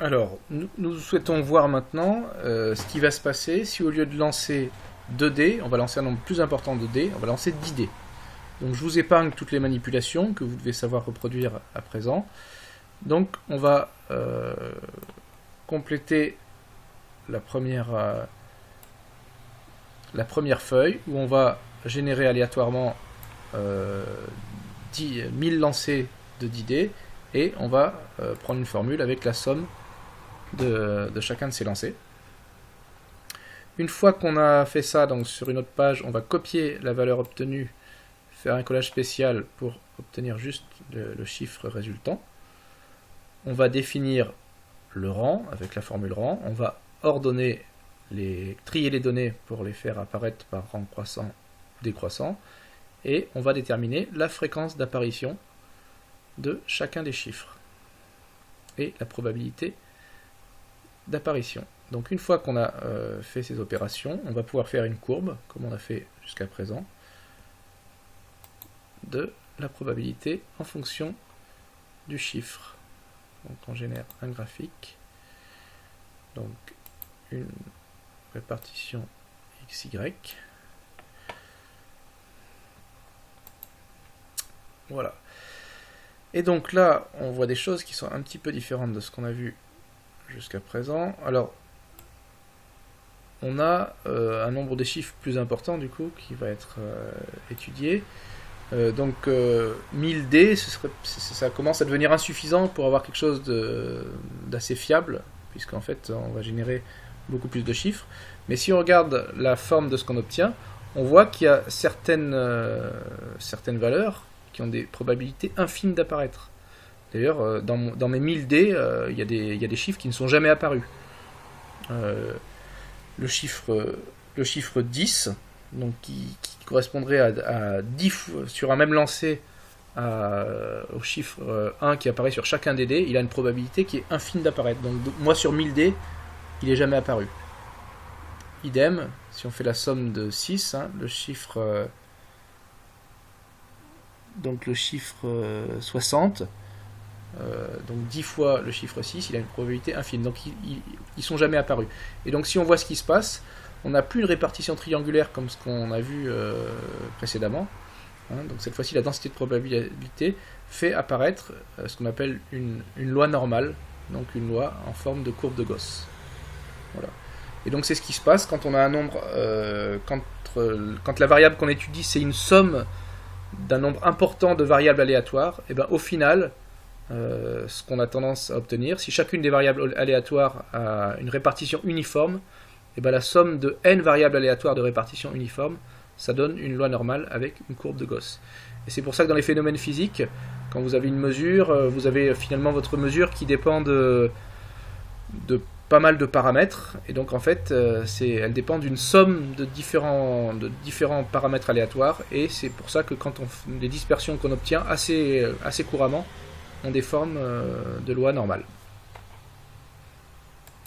Alors, nous souhaitons voir maintenant ce qui va se passer si au lieu de lancer 2 dés, on va lancer un nombre plus important de dés, on va lancer 10 dés. Donc je vous épargne toutes les manipulations que vous devez savoir reproduire à présent. Donc on va compléter la première feuille où on va générer aléatoirement 1000 lancers de 10 dés et on va prendre une formule avec la somme de chacun de ces lancers. Une fois qu'on a fait ça, donc sur une autre page, on va copier la valeur obtenue, faire un collage spécial pour obtenir juste le chiffre résultant. On va définir le rang avec la formule rang. On va ordonner, trier les données pour les faire apparaître par rang croissant ou décroissant. Et on va déterminer la fréquence d'apparition de chacun des chiffres et la probabilité d'apparition. Donc une fois qu'on a fait ces opérations, on va pouvoir faire une courbe, comme on a fait jusqu'à présent, de la probabilité en fonction du chiffre. Donc on génère un graphique, donc une répartition XY. Voilà. Et donc là, on voit des choses qui sont un petit peu différentes de ce qu'on a vu jusqu'à présent. Alors, on a un nombre de chiffres plus important du coup qui va être étudié. Donc 1000 dés, ça commence à devenir insuffisant pour avoir quelque chose d'assez fiable, puisqu'en fait on va générer beaucoup plus de chiffres. Mais si on regarde la forme de ce qu'on obtient, on voit qu'il y a certaines valeurs qui ont des probabilités infimes d'apparaître. D'ailleurs, dans mes 1000 dés, il y a des chiffres qui ne sont jamais apparus. Le chiffre 10, donc qui correspondrait à 10 fois, sur un même lancer au chiffre 1 qui apparaît sur chacun des dés, il a une probabilité qui est infime d'apparaître. Donc moi sur 1000 dés, il n'est jamais apparu. Idem, si on fait la somme de 6, le chiffre 60, donc 10 fois le chiffre 6, il a une probabilité infime. Donc ils sont jamais apparus. Et donc si on voit ce qui se passe, on n'a plus une répartition triangulaire comme ce qu'on a vu précédemment. Donc cette fois-ci, la densité de probabilité fait apparaître ce qu'on appelle une loi normale, donc une loi en forme de courbe de Gauss. Voilà. Et donc c'est ce qui se passe quand on a un nombre, quand la variable qu'on étudie c'est une somme d'un nombre important de variables aléatoires, et bien au final, ce qu'on a tendance à obtenir, si chacune des variables aléatoires a une répartition uniforme, et bien la somme de n variables aléatoires de répartition uniforme, ça donne une loi normale avec une courbe de Gauss. Et c'est pour ça que dans les phénomènes physiques, quand vous avez une mesure, vous avez finalement votre mesure qui dépend de pas mal de paramètres, et donc en fait elle dépend d'une somme de différents paramètres aléatoires, et c'est pour ça que quand les dispersions qu'on obtient assez couramment ont des formes de loi normale.